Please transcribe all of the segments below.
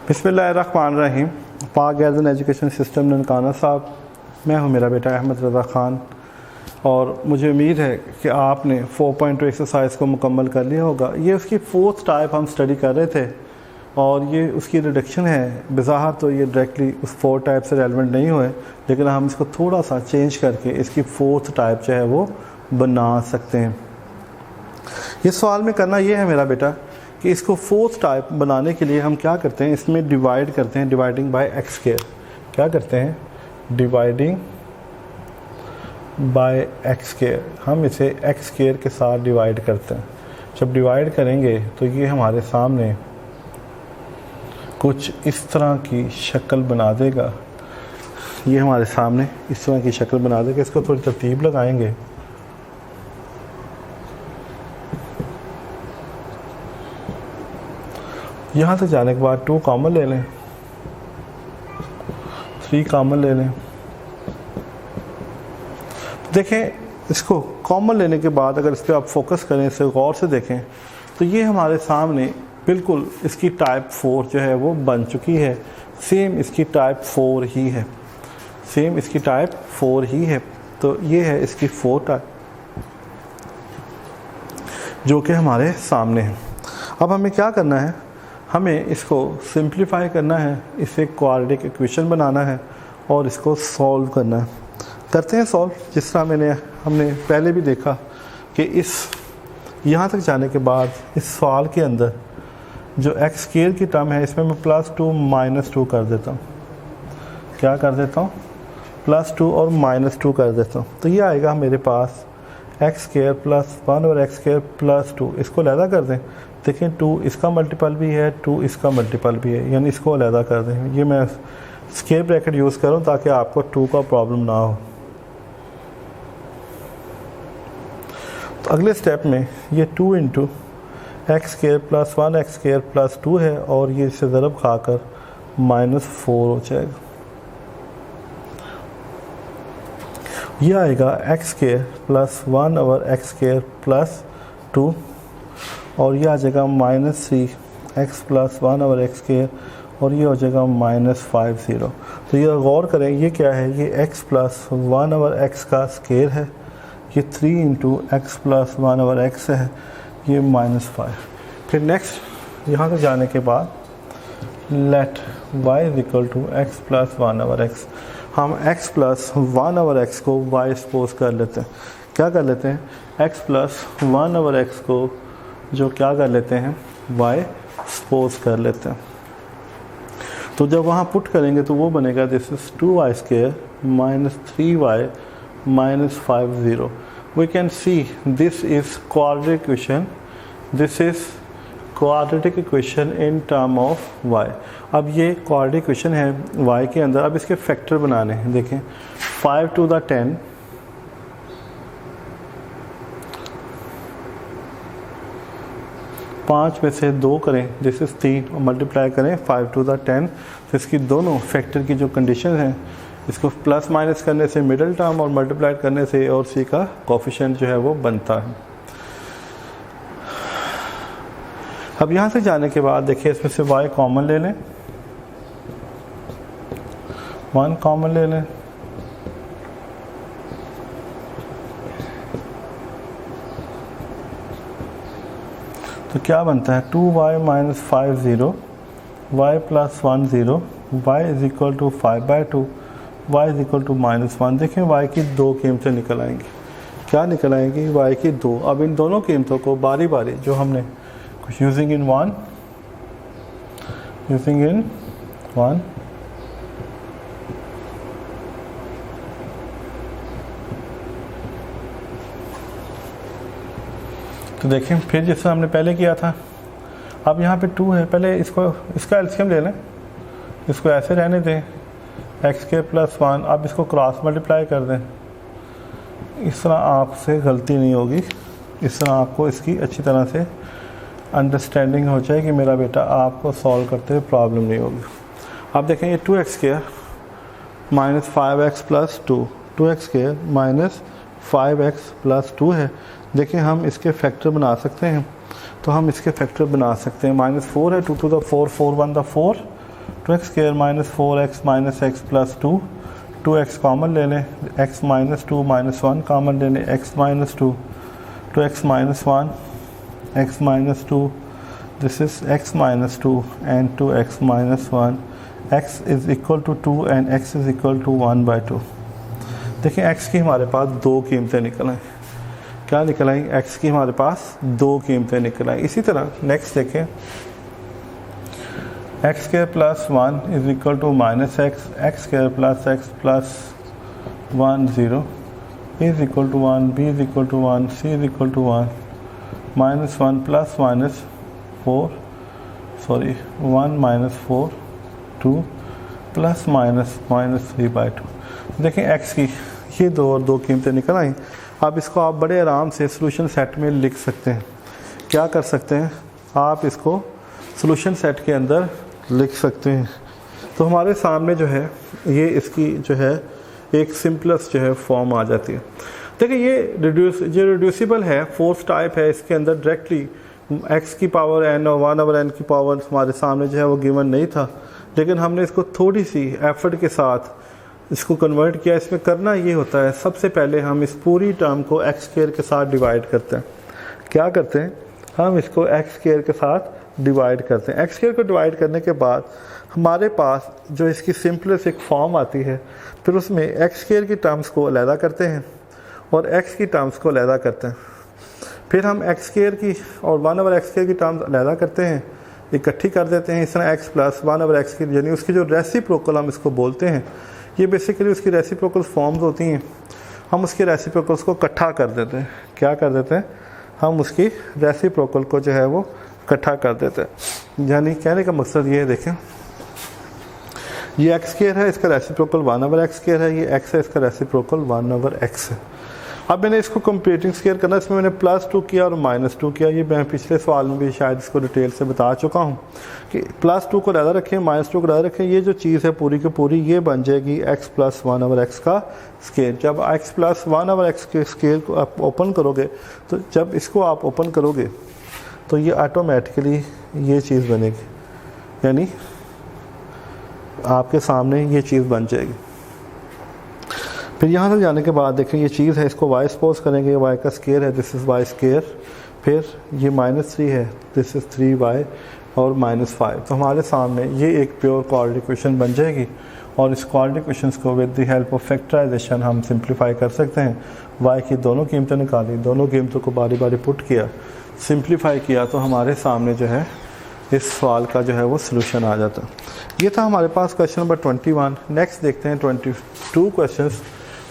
बिस्मिल्लाहिर्रहमानिर्रहीम। पाक गर्दन एजुकेशन सिस्टम ननकाना साहब, मैं हूं मेरा बेटा अहमद रज़ा ख़ान, और मुझे उम्मीद है कि आपने 4.2 एक्सरसाइज को मुकम्मल कर लिया होगा। ये उसकी फोर्थ टाइप हम स्टडी कर रहे थे और ये उसकी रिडक्शन है। बिज़ाहिर तो ये डायरेक्टली उस 4 टाइप से रेलिवेंट नहीं हुए, लेकिन हम इसको थोड़ा सा चेंज करके इसकी फोर्थ टाइप जो है वो बना सकते हैं। ये सवाल में करना ये है मेरा बेटा कि इसको फोर्थ टाइप बनाने के लिए हम क्या करते हैं, इसमें डिवाइड करते हैं, डिवाइडिंग बाय एक्स स्क्वायर। क्या करते हैं? Dividing by x square. हम इसे एक्स स्क्वायर के साथ डिवाइड करते हैं। जब डिवाइड करेंगे तो ये हमारे सामने कुछ इस तरह की शक्ल बना देगा। ये हमारे सामने इस तरह की शक्ल बना देगा। इसको थोड़ी तरतीब लगाएंगे। यहाँ तक जाने के बाद 2 कॉमन ले लें, 3 कॉमन ले लें। देखें, इसको कॉमन लेने के बाद अगर इस पर आप फोकस करें, इसे गौर से देखें, तो ये हमारे सामने बिल्कुल इसकी टाइप 4 जो है वो बन चुकी है। सेम इसकी टाइप 4 ही है, सेम इसकी टाइप 4 ही है। तो ये है इसकी 4 टाइप जो कि हमारे सामने है। अब हमें क्या करना है? हमें इसको सिंप्लीफाई करना है, इसे क्वाड्रेटिक इक्वेशन बनाना है और इसको सॉल्व करना है। करते हैं सॉल्व। जिस तरह हमने पहले भी देखा कि इस यहाँ तक जाने के बाद इस सवाल के अंदर जो एक्स स्क्वायर की टर्म है, इसमें मैं +2 -2 कर देता हूँ। क्या कर देता हूँ? +2 और -2 कर देता हूँ। तो ये आएगा मेरे पास एक्स स्क्वायर +1 और एक्स स्क्वायर +2। इसको अलहदा कर दें। देखें, 2 इसका मल्टीपल भी है, 2 इसका मल्टीपल भी है, यानी इसको अलहदा कर दें। ये मैं स्क्वायर ब्रैकेट यूज़ करूँ ताकि आपको 2 का प्रॉब्लम ना हो। तो अगले स्टेप में ये 2 × एक्स स्क्वायर +1 एक्स स्क्वायर +2 है और ये इससे ज़रब खाकर -4 हो जाएगा। ये आएगा एक्स स्क्वायर +1 और एक्स स्क्वायर +2 और ये आ जाएगा -3 एक्स +1 और एक्स स्क्वायर और ये हो जाएगा -50। तो ये गौर करें, ये क्या है? ये x +1 और x का स्क्वायर है। ये 3 × x +1 और x है, ये -5। फिर नेक्स्ट यहाँ तक जाने के बाद लेट y = x +1 और x। हम x +1 और x को y सपोज कर लेते हैं। क्या कर लेते हैं? x +1 और x को जो क्या कर लेते हैं? y सपोज कर लेते हैं। तो जब वहाँ पुट करेंगे तो वो बनेगा this is 2y² -3y -50। We can see this is quadratic equation, this is quadratic equation in term of y। अब ये क्वाड्रेटिक इक्वेशन है y के अंदर। अब इसके फैक्टर बनाने हैं। देखें, 5 to the 10 5 में से 2 करें, दिस इज़ 3, और मल्टीप्लाई करें 5 to the 10। तो इसकी दोनों फैक्टर की जो कंडीशन है, इसको प्लस माइनस करने से मिडिल टर्म और मल्टीप्लाई करने से और सी का कोफिशिएंट जो है वो बनता है। अब यहाँ से जाने के बाद देखिए, इसमें से y कॉमन ले लें, 1 कॉमन ले लें। तो क्या बनता है? 2y -50 y +1 0 y = 5/2 y = -1। देखें, y की 2 कीमतें निकल आएंगी। क्या निकल आएंगी? y की 2। अब इन दोनों कीमतों को बारी बारी जो हमने कुछ यूजिंग इन 1 तो देखें, फिर जैसे हमने पहले किया था। अब यहाँ पे 2 है, पहले इसका एलसीएम ले लें, इसको ऐसे रहने दें, x² +1। अब इसको क्रॉस मल्टीप्लाई कर दें। इस तरह आपसे गलती नहीं होगी, इस तरह आपको इसकी अच्छी तरह से अंडरस्टैंडिंग हो जाएगी मेरा बेटा, आपको सॉल्व करते हुए प्रॉब्लम नहीं होगी। अब देखें, ये 2x² -5x +2 2x² -5x +2 है। देखिए, हम इसके फैक्टर बना सकते हैं। तो हम इसके फैक्टर बना सकते हैं। -4 है, 2 to the 4 4 1 the 4 two x square minus 4x minus x plus 2, 2x common ले लें, x माइनस 2 माइनस 1 कॉमन ले लें, x minus 2, 2x minus 1, x minus 2, this is x minus 2 and 2x minus 1, x is equal to 2 and x is equal to 1/2। देखिए x की हमारे पास दो कीमतें निकल आएँ। क्या निकल आई? x की हमारे पास दो कीमतें निकल आई। इसी तरह नेक्स्ट देखें, x square plus 1 is equal to minus x, x square plus x plus 1 0 is equal to 1, b is equal to 1, c is equal to 1, minus 1 plus minus 4 sorry 1 minus 4 2 plus minus minus 3/2। देखें x की ये दो और दो कीमतें निकल आई। अब इसको आप बड़े आराम से सॉल्यूशन सेट में लिख सकते हैं। क्या कर सकते हैं? आप इसको सॉल्यूशन सेट के अंदर लिख सकते हैं। तो हमारे सामने जो है ये इसकी जो है एक सिंपलेस्ट जो है फॉर्म आ जाती है। देखिए ये रिड्यूसिबल है, फोर्थ टाइप है, इसके अंदर डायरेक्टली x की पावर n और 1/n की पावर हमारे सामने जो है वो गिवन नहीं था, लेकिन हमने इसको थोड़ी सी एफर्ट के साथ इसको कन्वर्ट किया। इसमें करना ये होता है, सबसे पहले हम इस पूरी टर्म को एक्स स्क्वायर के साथ डिवाइड करते हैं। क्या करते हैं? हम इसको एक्स स्क्वायर के साथ डिवाइड करते हैं। एक्स स्क्वायर को डिवाइड करने के बाद हमारे पास जो इसकी सिंपलेस्ट एक फॉर्म आती है, फिर उसमें एक्स स्क्वायर की टर्म्स को अलहदा करते हैं और एक्स की टर्म्स को अलहदा करते हैं। फिर हम एक्स स्क्वायर की और 1/x स्क्वायर की टर्म्स अलहदा करते हैं, इकट्ठी कर देते हैं। इस तरह x प्लस 1/x की यानी उसकी जो रेसिप्रोकल हम इसको बोलते हैं, ये बेसिकली उसकी रेसिप्रोकल फॉर्म्स होती हैं। हम उसके रेसिप्रोकल्स को इकट्ठा कर देते हैं। क्या कर देते हैं? हम उसकी रेसिप्रोकल को जो है वो इकट्ठा कर देते हैं। यानी कहने का मकसद ये है, देखें ये एक्स स्क्वायर है, इसका रेसिप्रोकल 1/x स्क्वायर है, ये x है, इसका रेसिप्रोकल 1/x है। अब मैंने इसको कंप्लीटिंग स्क्वायर करना, इसमें मैंने +2 किया और -2 किया। ये मैं पिछले सवाल में भी शायद इसको डिटेल से बता चुका हूँ कि +2 को ज़्यादा रखें, -2 को ज़्यादा रखें। ये जो चीज़ है पूरी की पूरी ये बन जाएगी x + 1/x का स्केयर। जब x + 1/x के स्केयर को आप ओपन करोगे, तो जब इसको आप ओपन करोगे तो ये ऑटोमेटिकली ये चीज़ बनेगी, यानी आपके सामने ये चीज़ बन जाएगी। फिर यहाँ तक जाने के बाद देखें ये चीज़ है, इसको y सपोज करेंगे, y का स्केयर है, दिस इज़ y स्केयर। फिर ये -3 है, दिस इज़ 3y और -5। तो हमारे सामने ये एक प्योर क्वाड्रेटिक इक्वेशन बन जाएगी और इस क्वाड्रेटिक इक्वेशंस को with the help of factorization हम सिंप्लीफाई कर सकते हैं। y की दोनों कीमतें निकाली, दोनों कीमतों को बारी बारी पुट किया, सिंप्लीफाई किया, तो हमारे सामने जो है इस सवाल का जो है वो सलूशन आ जाता। ये था हमारे पास क्वेश्चन नंबर 21। नेक्स्ट देखते हैं 22 क्वेश्चंस,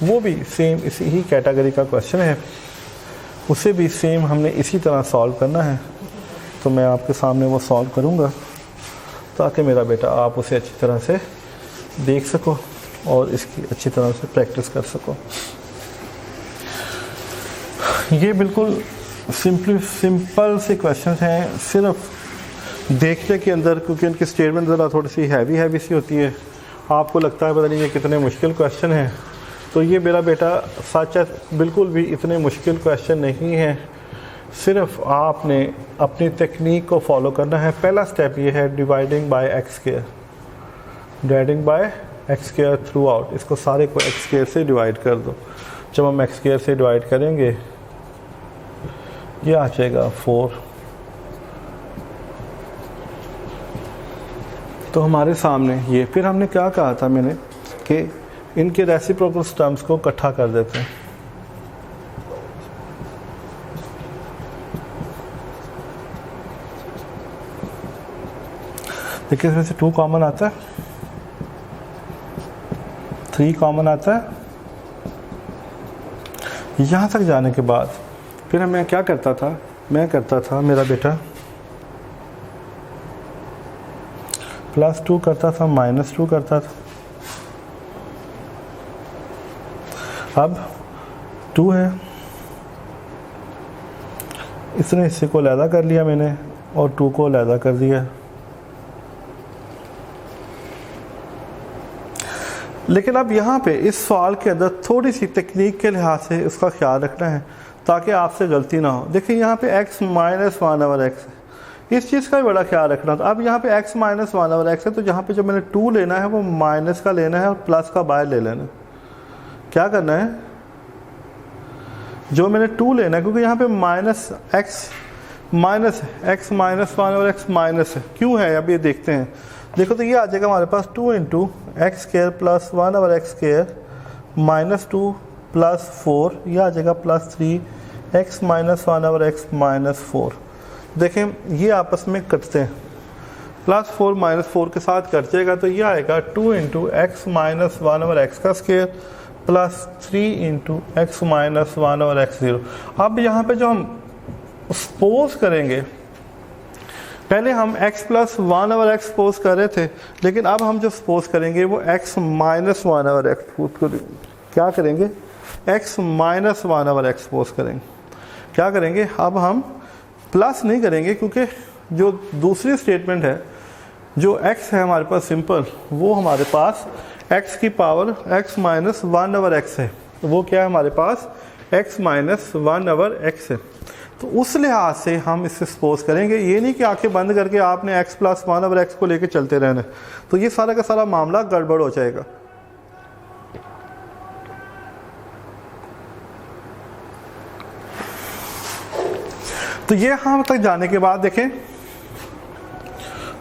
वो भी सेम इसी ही कैटेगरी का क्वेश्चन है, उसे भी सेम हमने इसी तरह सॉल्व करना है। तो मैं आपके सामने वो सॉल्व करूँगा ताकि मेरा बेटा आप उसे अच्छी तरह से देख सको और इसकी अच्छी तरह से प्रैक्टिस कर सको। ये बिल्कुल सिंपल से क्वेश्चन हैं, सिर्फ देखने के अंदर, क्योंकि उनकी स्टेटमेंट ज़रा थोड़ी सी हैवी सी होती है, आपको लगता है पता नहीं ये कितने मुश्किल क्वेश्चन हैं। तो ये मेरा बेटा सच है बिल्कुल भी इतने मुश्किल क्वेश्चन नहीं है, सिर्फ आपने अपनी टेक्निक को फॉलो करना है। पहला स्टेप ये है dividing by x square, dividing by x square through out, इसको सारे को एक्स स्क्वायर से डिवाइड कर दो। जब हम एक्स स्क्वायर से डिवाइड करेंगे ये आ जाएगा 4। तो हमारे सामने ये, फिर हमने क्या कहा था मैंने कि इनके रेसिप्रोकल टर्म्स को इकट्ठा कर देते हैं। देखिए इसमें से 2 कॉमन आता है, 3 कॉमन आता है। यहाँ तक जाने के बाद फिर मैं क्या करता था, मेरा बेटा +2 करता था, -2 करता था। अब 2 है, इसने हिस्से को अलहदा कर लिया मैंने और 2 को अलहदा कर दिया। लेकिन अब यहाँ पे इस सवाल के अंदर थोड़ी सी तकनीक के लिहाज से उसका ख्याल रखना है ताकि आपसे गलती ना हो। देखिए यहाँ पे x - 1/x है, इस चीज़ का भी बड़ा ख्याल रखना था। अब यहाँ पे x माइनस 1 ओवर x है, तो यहाँ पे जो मैंने 2 लेना है वो माइनस का लेना है और प्लस का बाहर ले लेना है। क्या करना है, जो मैंने 2 लेना है, क्योंकि यहाँ पे माइनस माइनस 1 और x माइनस है, क्यों है अभी देखते हैं। देखो तो ये आ जाएगा हमारे पास 2 into x square plus 1 over x square minus 2 plus 4, ये आ जाएगा plus 3 x minus 1 over x minus 4। देखें ये आपस में कटते हैं, प्लस 4 माइनस 4 के साथ कट जाएगा, तो ये आएगा 2 into x minus 1 over x का square plus 3 into x minus 1 over x 0। अब यहाँ पे जो हम सपोज करेंगे, पहले हम x plus 1 over x suppose कर रहे थे, लेकिन अब हम जो सपोज करेंगे वो x minus 1 over x suppose करेंगे। क्या करेंगे, x minus 1 over x suppose करेंगे। क्या करेंगे, अब हम प्लस नहीं करेंगे, क्योंकि जो दूसरी स्टेटमेंट है, जो x है हमारे पास सिंपल, वो हमारे पास x की power x minus 1 over x है, वो क्या है हमारे पास x माइनस 1 ओवर एक्स है। तो उस लिहाज से हम इसे सपोज करेंगे, ये नहीं कि आंखें बंद करके आपने x प्लस 1 ओवर एक्स को लेके चलते रहना, तो ये सारा का सारा मामला गड़बड़ हो जाएगा। तो ये हम तक जाने के बाद देखें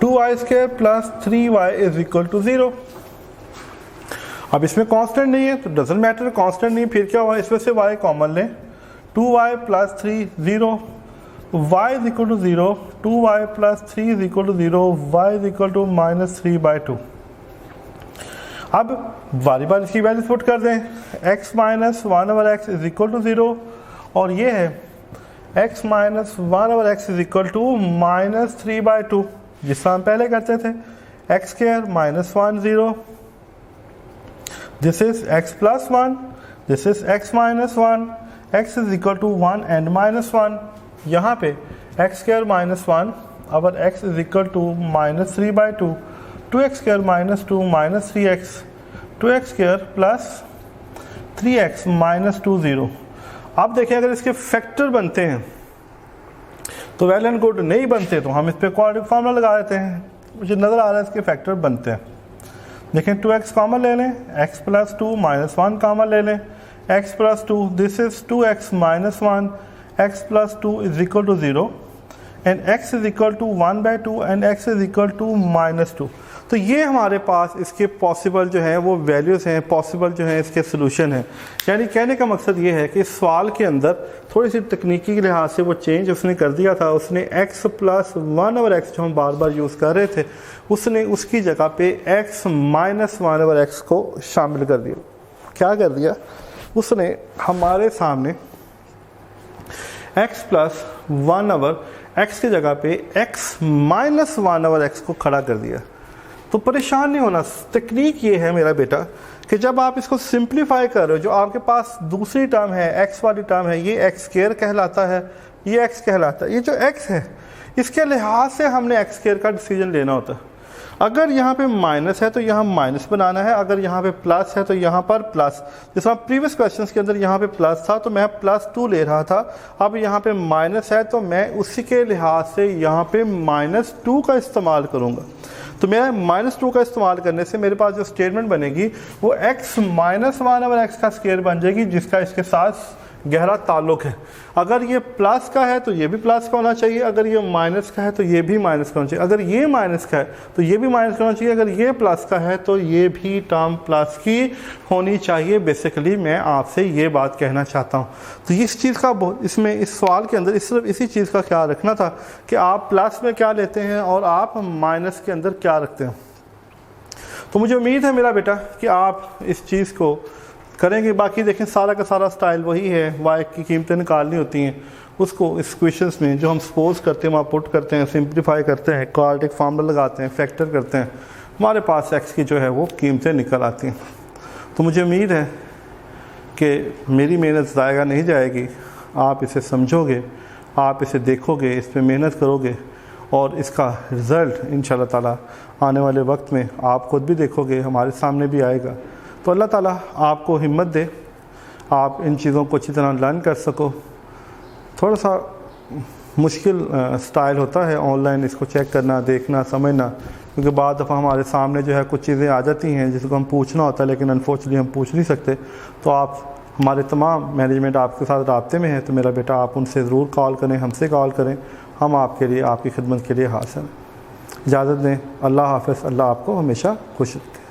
2y square plus 3y is equal to 0। अब इसमें कांस्टेंट नहीं है तो डजंट मैटर, कांस्टेंट नहीं, फिर क्या हुआ, इसमें से y कॉमन लें, 2y plus 3 0, y is equal to 0, 2y plus 3 is equal to 0, y is equal to minus 3/2। अब बारी बारी इसकी वैल्यूज पुट कर दें, x minus 1 over x is equal to 0, और ये है x minus 1 over x is equal to minus 3/2, जिससे हम पहले करते थे, x square minus 1 0, this is x plus 1, this is x minus 1, x is equal to 1 and minus 1। यहाँ पे x square minus 1 over x is equal to minus 3/2, 2x square minus 2 minus 3x, 2x square plus 3x minus 2 0। अब देखिए अगर इसके factor बनते हैं तो well and good, नहीं बनते तो हम इस पर क्वाड्रेटिक फार्मूला लगा देते हैं। मुझे नज़र आ रहा है इसके फैक्टर बनते हैं। देखें 2x कॉमन ले लें, x प्लस 2 माइनस 1 कॉमन ले लें, x plus 2, this is 2x minus 1, x plus 2 is equal to 0 and x is equal to 1/2 and x is equal to minus 2। तो ये हमारे पास इसके पॉसिबल जो है वो वैल्यूज़ हैं, पॉसिबल जो है इसके सोल्यूशन हैं। यानी कहने का मकसद ये है कि इस सवाल के अंदर थोड़ी सी तकनीकी के लिहाज से वो चेंज उसने कर दिया था। उसने x प्लस 1 ओवर एक्स जो हम बार बार यूज़ कर रहे थे, उसने उसकी जगह पे x माइनस 1 ओवर एक्स को शामिल कर दिया। क्या कर दिया, उसने हमारे सामने x प्लस 1 ओवर एक्स की जगह पे x माइनस 1 ओवर एक्स को खड़ा कर दिया। तो परेशान नहीं होना, टेक्निक ये है मेरा बेटा कि जब आप इसको सिंप्लीफाई कर रहे हो, जो आपके पास दूसरी टर्म है, x वाली टर्म है, ये x स्क्वायर कहलाता है, ये x कहलाता है, ये जो x है इसके लिहाज से हमने x स्क्वायर का डिसीजन लेना होता है। अगर यहाँ पे माइनस है तो यहाँ माइनस बनाना है, अगर यहाँ पे प्लस है तो यहाँ पर प्लस। जैसा प्रीवियस क्वेश्चंस के अंदर यहाँ पे प्लस था तो मैं प्लस 2 ले रहा था, अब यहाँ पे माइनस है तो मैं उसी के लिहाज से यहाँ पे माइनस 2 का इस्तेमाल करूँगा। तो मैं माइनस 2 का इस्तेमाल करने से मेरे पास जो स्टेटमेंट बनेगी वो x माइनस 1 ओवर एक्स का स्क्वायर बन जाएगी, जिसका इसके साथ गहरा ताल्लुक है। अगर ये प्लस का है तो ये भी प्लस का होना चाहिए, अगर ये माइनस का है तो ये भी माइनस का होना चाहिए, अगर ये माइनस का है तो ये भी माइनस का होना चाहिए, अगर ये प्लस का है तो ये भी टर्म प्लस की होनी चाहिए। बेसिकली मैं आपसे ये बात कहना चाहता हूँ। तो इस चीज़ का इसमें इस सवाल के अंदर सिर्फ इसी चीज़ का ख्याल रखना था कि आप प्लस में क्या लेते हैं और आप माइनस के अंदर क्या रखते हैं। तो मुझे उम्मीद है मेरा बेटा कि आप इस चीज़ को करेंगे। बाकी देखें सारा का सारा स्टाइल वही है, y की कीमतें निकालनी होती हैं, उसको इस क्वेश्चंस में जो हम सपोज करते हैं वहाँ पुट करते हैं, सिंप्लीफाई करते हैं, क्वाड्रेटिक फार्मूला लगाते हैं, फैक्टर करते हैं, हमारे पास x की जो है वो कीमतें निकल आती हैं। तो मुझे उम्मीद है कि मेरी मेहनत ज़ाया नहीं जाएगी, आप इसे समझोगे, आप इसे देखोगे, इस पर मेहनत करोगे और इसका रिज़ल्ट इंशाअल्लाह ताला आने वाले वक्त में आप ख़ुद भी देखोगे, हमारे सामने भी आएगा। तो अल्लाह ताला आपको हिम्मत दे, आप इन चीज़ों को अच्छी तरह लर्न कर सको। थोड़ा सा मुश्किल स्टाइल होता है ऑनलाइन इसको चेक करना, देखना, समझना, क्योंकि बाद दफ़ा हमारे सामने जो है कुछ चीज़ें आ जाती हैं जिसको हम पूछना होता है लेकिन अनफॉर्चुनेटली हम पूछ नहीं सकते। तो आप हमारे तमाम मैनेजमेंट आपके साथ राब्ते में है, तो मेरा बेटा आप उनसे ज़रूर कॉल करें, हमसे कॉल करें, हम आपके लिए, आपकी खिदमत के लिए हाजिर हैं। इजाज़त दें, अल्लाह हाफ़िज़, अल्लाह आपको हमेशा खुश रखे।